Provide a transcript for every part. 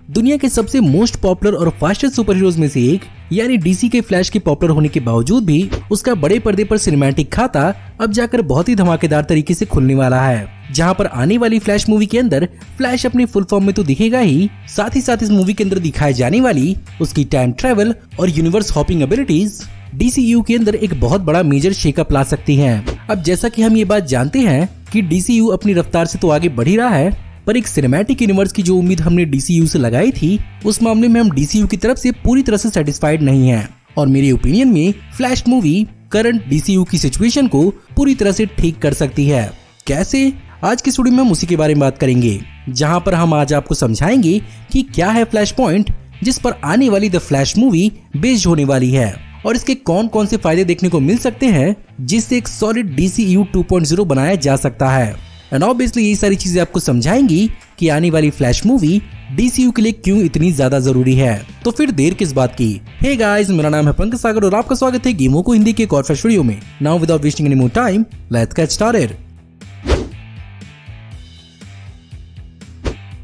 दुनिया के सबसे मोस्ट पॉपुलर और फास्टेस्ट सुपर हीरोज में से एक यानी डीसी के फ्लैश के पॉपुलर होने के बावजूद भी उसका बड़े पर्दे पर सिनेमैटिक खाता अब जाकर बहुत ही धमाकेदार तरीके से खुलने वाला है। जहां पर आने वाली फ्लैश मूवी के अंदर फ्लैश अपनी फुल फॉर्म में तो दिखेगा ही साथ इस मूवी के अंदर दिखाई जाने वाली उसकी टाइम ट्रेवल और यूनिवर्स हॉपिंग एबिलिटीज डीसीयू के अंदर एक बहुत बड़ा मेजर शेकअप ला सकती हैं। अब जैसा कि हम ये बात जानते हैं कि डीसीयू अपनी रफ्तार से तो आगे बढ़ ही रहा है, पर एक सिनेमैटिक यूनिवर्स की जो उम्मीद हमने डीसीयू से लगाई थी उस मामले में हम डीसीयू की तरफ से पूरी तरह से सेटिस्फाइड नहीं हैं। और मेरे ओपिनियन में फ्लैश मूवी करंट डीसीयू की सिचुएशन को पूरी तरह से ठीक कर सकती है। कैसे? आज की वीडियो में हम उसी के बारे में बात करेंगे, जहां पर हम आज आपको समझाएंगे कि क्या है फ्लैश पॉइंट जिस पर आने वाली द फ्लैश मूवी बेस्ड होने वाली है और इसके कौन कौन से फायदे देखने को मिल सकते हैं जिससे एक सॉलिड डीसीयू 2.0 बनाया जा सकता है। एंड ऑब्वियसली ये सारी चीजें आपको समझाएंगी कि आने वाली फ्लैश मूवी डीसीयू के लिए क्यों इतनी ज्यादा जरूरी है। तो फिर देर किस बात की। हे गाइस, मेरा नाम है पंकज सागर और आपका स्वागत है गेमों को हिंदी के एक और फ्रेश वीडियो में। Now without wasting any more time, let's get started.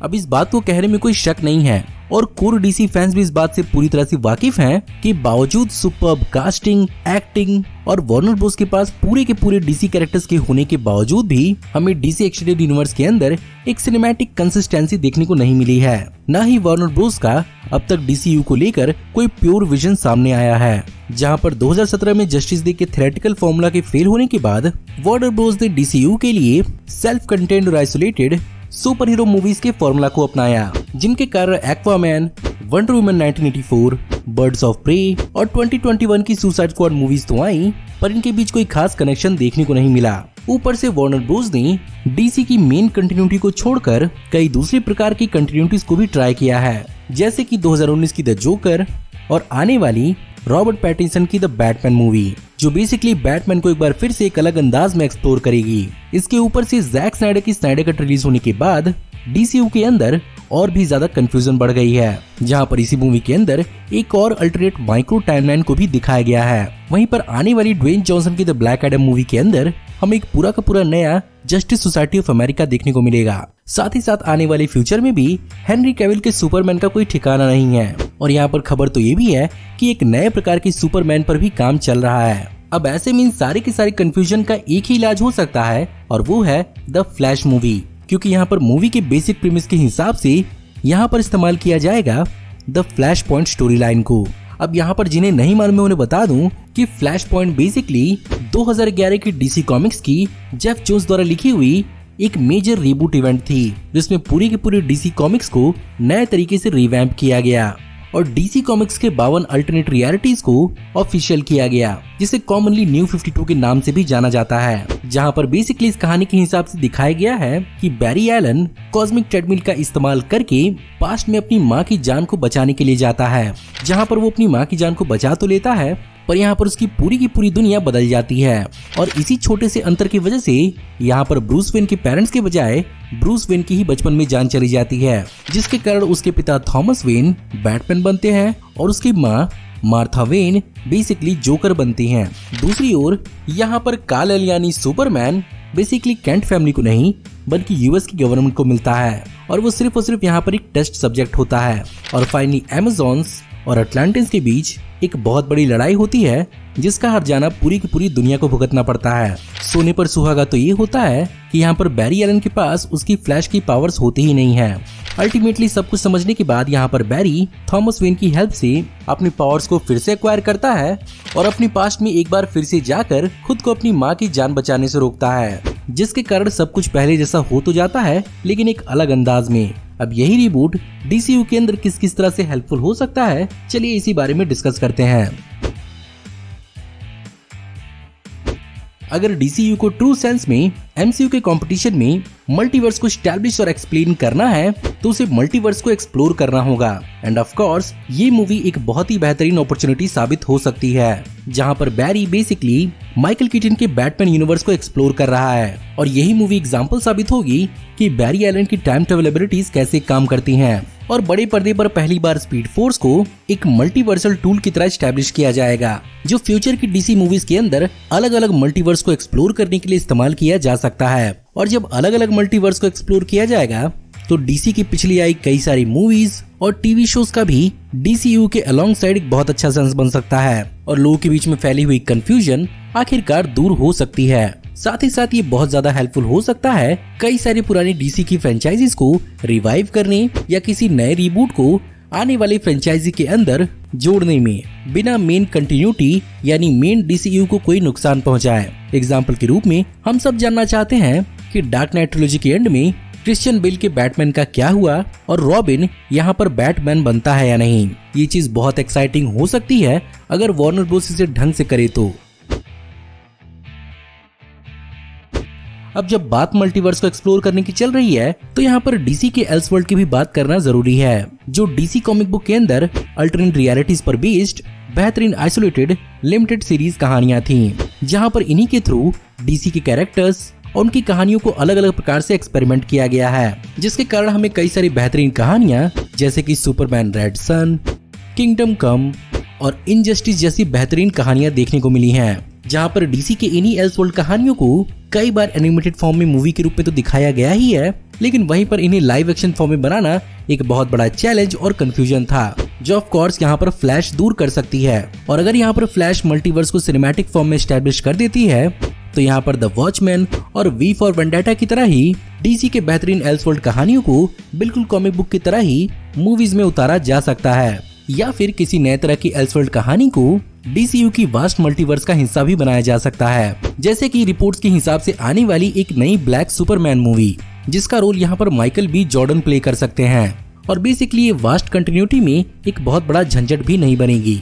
अब इस बात को कहने में कोई शक नहीं है और कोर डीसी फैंस भी इस बात से पूरी तरह से वाकिफ हैं कि बावजूद सुपर्ब कास्टिंग, एक्टिंग और वार्नर ब्रोस के पास पूरे के पूरे डीसी कैरेक्टर्स के होने के बावजूद भी हमें डीसी एक्सटेंडेड यूनिवर्स के अंदर एक सिनेमैटिक कंसिस्टेंसी देखने को नहीं मिली है। न ही वार्नर ब्रोस का अब तक डीसीयू को लेकर कोई प्योर विजन सामने आया है। जहां पर 2017 में जस्टिस लीग के थ्योरेटिकल फॉर्मूला के फेल होने के बाद वार्नर ब्रोस ने डीसीयू के लिए सेल्फ कंटेन्ड और आइसोलेटेड सुपर हीरो मूवीज के फॉर्मूला को अपनाया, जिनके कारण Aquaman, Wonder Woman 1984, Birds of Prey और 2021 की सुसाइड स्क्वाड मूवीज तो आई, पर इनके बीच कोई खास कनेक्शन देखने को नहीं मिला। ऊपर से वार्नर ब्रोस ने डीसी की मेन कंटिन्यूटी को छोड़कर कई दूसरे प्रकार की कंटिन्यूटीज को भी ट्राई किया है, जैसे कि 2019 की द जोकर और आने वाली रॉबर्ट पैटिंसन की द बैटमैन मूवी, जो बेसिकली बैटमैन को एक बार फिर से एक अलग अंदाज में एक्सप्लोर करेगी। इसके ऊपर से जैक स्नाइडर की स्नाइडर कट रिलीज होने के बाद डीसीयू के अंदर और भी ज्यादा कंफ्यूजन बढ़ गई है, जहां पर इसी मूवी के अंदर एक और अल्टरनेट माइक्रो टाइमलाइन को भी दिखाया गया है। वहीं पर आने वाली ड्वेन जॉनसन की द ब्लैक एडम मूवी के अंदर हमें एक पूरा का पूरा नया जस्टिस सोसाइटी ऑफ अमेरिका देखने को मिलेगा। साथ ही साथ आने वाले फ्यूचर में भी हेनरी कैविल के सुपरमैन का कोई ठिकाना नहीं है और यहाँ पर खबर तो ये भी है कि एक नए प्रकार के सुपरमैन पर भी काम चल रहा है। अब ऐसे में इन सारे के सारे कंफ्यूजन का एक ही इलाज हो सकता है और वो है द फ्लैश मूवी, क्योंकि यहाँ पर मूवी के बेसिक प्रीमिस के हिसाब से यहाँ पर इस्तेमाल किया जाएगा the flash point story line को। अब यहाँ पर जिन्हें नहीं मालूम है उन्हें बता दूं कि फ्लैश पॉइंट बेसिकली 2011 की डीसी कॉमिक्स की जेफ जोन्स द्वारा लिखी हुई एक मेजर रीबूट इवेंट थी, जिसमें पूरी की पूरी डीसी कॉमिक्स को नए तरीके से रिवैम्प किया गया और डीसी कॉमिक्स के 52 अल्टरनेट रियलिटीज को ऑफिशियल किया गया, जिसे कॉमनली न्यू 52 के नाम से भी जाना जाता है। जहां पर बेसिकली इस कहानी के हिसाब से दिखाया गया है कि बैरी एलन कॉस्मिक ट्रेडमिल का इस्तेमाल करके पास्ट में अपनी माँ की जान को बचाने के लिए जाता है, जहां पर वो अपनी माँ की जान को बचा तो लेता है पर यहाँ पर उसकी पूरी की पूरी दुनिया बदल जाती है। और इसी छोटे से अंतर की वजह से यहाँ पर ब्रूस वेन के पेरेंट्स के बजाय ब्रूस वेन की ही बचपन में जान चली जाती है, जिसके कारण उसके पिता थॉमस वेन बैटमैन बनते हैं और उसकी माँ मार्था वेन बेसिकली जोकर बनती हैं। दूसरी ओर यहाँ पर काल-एल यानी सुपरमैन बेसिकली कैंट फैमिली को नहीं बल्कि यूएस की गवर्नमेंट को मिलता है और वो सिर्फ यहाँ पर एक टेस्ट सब्जेक्ट होता है। और फाइनली अमेज़न्स और अटलांटिस के बीच एक बहुत बड़ी लड़ाई होती है, जिसका हर जाना पूरी की पूरी दुनिया को भुगतना पड़ता है। सोने पर सुहागा तो ये होता है कि यहाँ पर बैरी एलन के पास उसकी फ्लैश की पावर्स होती ही नहीं है। अल्टीमेटली सब कुछ समझने के बाद यहाँ पर बैरी थॉमस वेन की हेल्प से अपनी पावर्स को फिर से एक्वायर करता है और अपनी पास्ट में एक बार फिर से जाकर खुद को अपनी माँ की जान बचाने से रोकता है, जिसके कारण सब कुछ पहले जैसा हो तो जाता है लेकिन एक अलग अंदाज में। अब यही रिबूट डीसीयू के अंदर किस किस तरह से हेल्पफुल हो सकता है, चलिए इसी बारे में डिस्कस करते हैं। अगर डीसीयू को ट्रू सेंस में एमसीयू के कंपटीशन में मल्टीवर्स को एस्टैब्लिश और एक्सप्लेन करना है तो उसे मल्टीवर्स को एक्सप्लोर करना होगा। एंड ऑफ कोर्स ये मूवी एक बहुत ही बेहतरीन अपॉर्चुनिटी साबित हो सकती है, जहां पर बैरी बेसिकली माइकल कीटन के बैटमैन यूनिवर्स को एक्सप्लोर कर रहा है और यही मूवी एग्जांपल साबित होगी कि बैरी एलन की टाइम ट्रेवल एबिलिटीज कैसे काम करती हैं और बड़े पर्दे पर पहली बार स्पीड फोर्स को एक मल्टीवर्सल टूल की तरह एस्टैब्लिश किया जाएगा, जो फ्यूचर की डीसी मूवीज के अंदर अलग अलग मल्टीवर्स को एक्सप्लोर करने के लिए इस्तेमाल किया जा सकता है। और जब अलग अलग मल्टीवर्स को एक्सप्लोर किया जाएगा तो डीसी की पिछली आई कई सारी मूवीज और टीवी शोज का भी DCU के अलोंग साइड एक बहुत अच्छा सेंस बन सकता है और लोगों के बीच में फैली हुई कंफ्यूजन आखिरकार दूर हो सकती है। साथ ही साथ ये बहुत ज्यादा हेल्पफुल हो सकता है कई सारी पुरानी डीसी की फ्रेंचाइजीज को रिवाइव करने या किसी नए रीबूट को आने वाली फ्रेंचाइजी के अंदर जोड़ने में, बिना मेन कंटिन्यूटी यानी मेन DCU को कोई नुकसान पहुंचाए। एग्जाम्पल के रूप में हम सब जानना चाहते हैं कि डार्क नाइट ट्रिलॉजी के एंड में क्रिश्चियन बेल के बैटमैन का क्या हुआ और रॉबिन यहाँ पर बैटमैन बनता है या नहीं। ये चीज बहुत एक्साइटिंग हो सकती है अगर वार्नर ब्रोस इसे ढंग से करे तो। अब जब बात मल्टीवर्स को एक्सप्लोर करने की चल रही है तो यहाँ पर डीसी के एल्सवर्ल्ड की भी बात करना जरूरी है, जो डीसी कॉमिक बुक के अंदर अल्टरनेट रियलिटीज पर बेस्ड बेहतरीन आइसोलेटेड लिमिटेड सीरीज कहानियां थीं, जहां पर इन्हीं के थ्रू डीसी के कैरेक्टर्स और उनकी कहानियों को अलग अलग प्रकार से एक्सपेरिमेंट किया गया है, जिसके कारण हमें कई सारी बेहतरीन कहानियां जैसे कि सुपरमैन रेड सन, किंगडम कम और इनजस्टिस जैसी बेहतरीन कहानियां देखने को मिली हैं, जहां पर डीसी के इन्हीं एल्सवर्ल्ड कहानियों को कई बार एनिमेटेड फॉर्म में मूवी के रूप में तो दिखाया गया ही है, लेकिन वहीं पर इन्हें लाइव एक्शन फॉर्म में बनाना एक बहुत बड़ा चैलेंज और कंफ्यूजन था, जो ऑफ कोर्स यहाँ पर फ्लैश दूर कर सकती है। और अगर यहाँ पर फ्लैश मल्टीवर्स को सिनेमैटिक फॉर्म में एस्टैब्लिश कर देती है तो यहाँ पर द वॉचमैन और वी फॉर वेंडेटा की तरह ही डीसी के बेहतरीन एल्सवर्ल्ड कहानियों को बिल्कुल कॉमिक बुक की तरह ही मूवीज में उतारा जा सकता है, या फिर किसी नए तरह की एल्सवर्ल्ड कहानी को डीसीयू की वास्ट मल्टीवर्स का हिस्सा भी बनाया जा सकता है, जैसे कि रिपोर्ट्स के हिसाब से आने वाली एक नई ब्लैक सुपरमैन मूवी, जिसका रोल यहाँ पर माइकल बी जॉर्डन प्ले कर सकते हैं। और बेसिकली ये वास्ट कंटिन्यूटी में एक बहुत बड़ा झंझट भी नहीं बनेगी।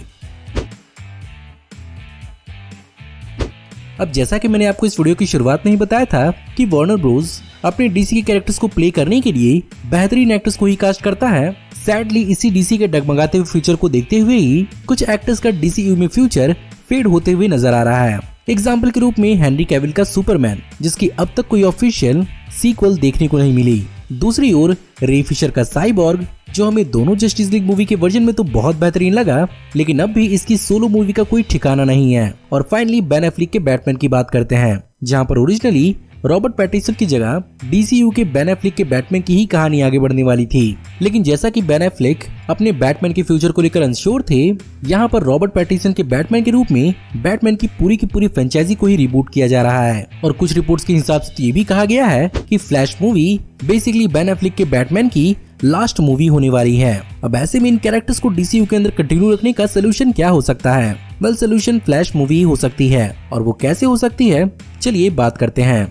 अब जैसा कि मैंने आपको इस वीडियो की शुरुआत में ही बताया था कि वार्नर ब्रोस अपने डीसी के कैरेक्टर्स को प्ले करने के लिए बेहतरीन एक्टर्स को ही कास्ट करता है। सैडली इसी डीसी के डगमगाते हुए फ्यूचर को देखते हुए ही कुछ एक्टर्स का डीसीयू में फ्यूचर फेड होते हुए नजर आ रहा है। एग्जाम्पल के रूप में हेनरी कैविल का सुपरमैन, जिसकी अब तक कोई ऑफिशियल सीक्वल देखने को नहीं मिली। दूसरी ओर रे फिशर का साइबॉर्ग, जो हमें दोनों जस्टिस लीग मूवी के वर्जन में तो बहुत बेहतरीन लगा, लेकिन अब भी इसकी सोलो मूवी का कोई ठिकाना नहीं है। और फाइनली बेन एफ्लेक के बैटमैन की बात करते हैं, जहां पर ओरिजिनली रॉबर्ट पैटिंसन की जगह डीसीयू के बेन एफ्लेक के बैटमैन की ही कहानी आगे बढ़ने वाली थी, लेकिन जैसा कि बेन एफ्लेक अपने बैटमैन के फ्यूचर को लेकर अनश्योर थे, यहाँ पर रॉबर्ट पैटिंसन के बैटमैन के रूप में बैटमैन की पूरी फ्रेंचाइजी को ही रिबूट किया जा रहा है। और कुछ रिपोर्ट्स के हिसाब से ये भी कहा गया है कि flash movie basically Ben Affleck के बैटमैन की लास्ट मूवी होने वाली है। अब ऐसे में इन कैरेक्टर्स को डीसीयू के अंदर कंटिन्यू रखने का सोल्यूशन क्या हो सकता है? वेल, सोल्यूशन फ्लैश मूवी ही हो सकती है, और वो कैसे हो सकती है, चलिए बात करते हैं।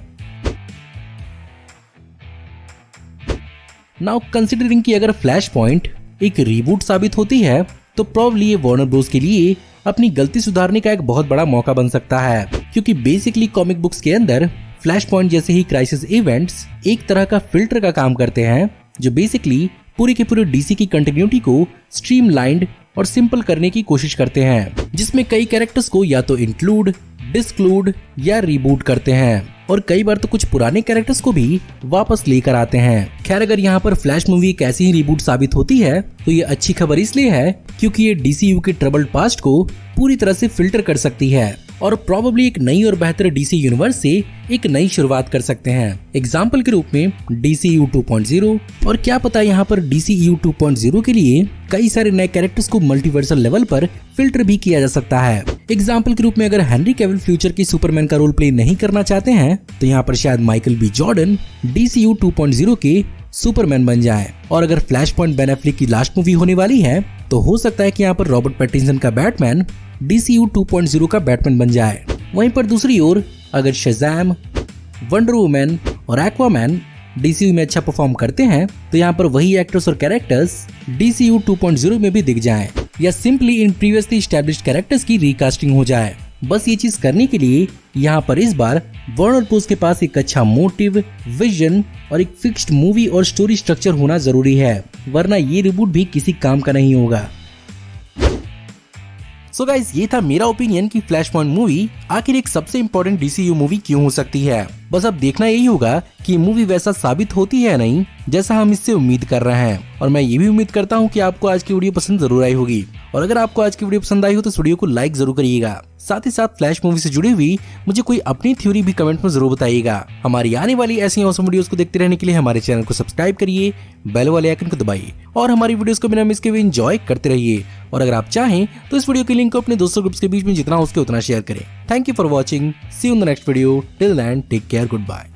नाउ कंसिडरिंग कि अगर फ्लैश पॉइंट एक रीबूट साबित होती है तो प्रोबब्ली ये वार्नर ब्रोस के लिए अपनी गलती सुधारने का एक बहुत बड़ा मौका बन सकता है, क्योंकि बेसिकली कॉमिक बुक्स के अंदर फ्लैश पॉइंट जैसे ही क्राइसिस इवेंट्स एक तरह का फिल्टर का काम करते हैं, जो बेसिकली पूरी के पूरे डीसी की कंटिन्यूटी को स्ट्रीमलाइंड और सिंपल करने की कोशिश करते हैं, जिसमें कई कैरेक्टर्स को या तो इंक्लूड, डिस्क्लूड या रिबूट करते हैं, और कई बार तो कुछ पुराने कैरेक्टर्स को भी वापस लेकर आते हैं। खैर, अगर यहाँ पर फ्लैश मूवी एक ऐसी ही रिबूट साबित होती है तो ये अच्छी खबर इसलिए है क्योंकि ये डीसीयू के ट्रबल्ड पास्ट को पूरी तरह से फिल्टर कर सकती है और प्रोबेबली एक नई और बेहतर डीसी यूनिवर्स से एक नई शुरुआत कर सकते हैं। एग्जाम्पल के रूप में डीसीयू 2.0, और क्या पता यहाँ पर डीसीयू 2.0 के लिए कई सारे नए कैरेक्टर्स को मल्टीवर्सल लेवल पर फिल्टर भी किया जा सकता है। एग्जाम्पल के रूप में अगर हेनरी कैविल फ्यूचर की सुपरमैन का रोल प्ले नहीं करना चाहते हैं तो यहाँ पर शायद माइकल बी जॉर्डन डीसीयू 2.0 के सुपरमैन बन जाए, और अगर फ्लैश पॉइंट बेन एफ्लेक की लास्ट मूवी होने वाली है तो हो सकता है कि यहाँ पर रॉबर्ट पैटिंसन का बैटमैन डीसीयू 2.0 का बैटमैन बन जाए। वहीं पर दूसरी ओर अगर शज़ैम, वंडर वुमन और एक्वामैन डीसीयू में अच्छा परफॉर्म करते हैं तो यहाँ पर वही एक्टर्स और कैरेक्टर्स डीसीयू 2.0 में भी दिख जाएं, या simply in previously established characters की रिकास्टिंग हो जाए। बस ये चीज करने के लिए यहाँ पर इस बार वार्नर ब्रोस के पास एक अच्छा मोटिव, विजन और एक फिक्स्ड मूवी और स्टोरी स्ट्रक्चर होना जरूरी है, वरना ये रिबूट भी किसी काम का नहीं होगा। सो गाइस, ये था मेरा ओपिनियन कि फ्लैश पॉइंट मूवी आखिर एक सबसे इम्पोर्टेंट डीसीयू मूवी क्यों हो सकती है। बस अब देखना यही होगा कि मूवी वैसा साबित होती है या नहीं जैसा हम इससे उम्मीद कर रहे हैं। और मैं ये भी उम्मीद करता हूँ कि आपको आज की वीडियो पसंद जरूर आई होगी। और अगर आपको आज की वीडियो पसंद आई हो तो इस वीडियो को लाइक जरूर करिएगा। साथ ही साथ फ्लैश मूवी से जुड़ी हुई मुझे कोई अपनी थ्योरी भी कमेंट में जरूर बताइएगा। हमारी आने वाली ऐसी ऑसम वीडियोस को देखते रहने के लिए हमारे चैनल को सब्सक्राइब करिए, बेल वाले आइकन को दबाइए और हमारी वीडियोस को बिना मिस किए एंजॉय करते रहिए। और अगर आप चाहें तो इस वीडियो के लिंक को अपने दोस्तों ग्रुप्स के बीच में जितना हो सके उतना शेयर करें। Thank you for watching, see you in the next video, till then take care, good bye.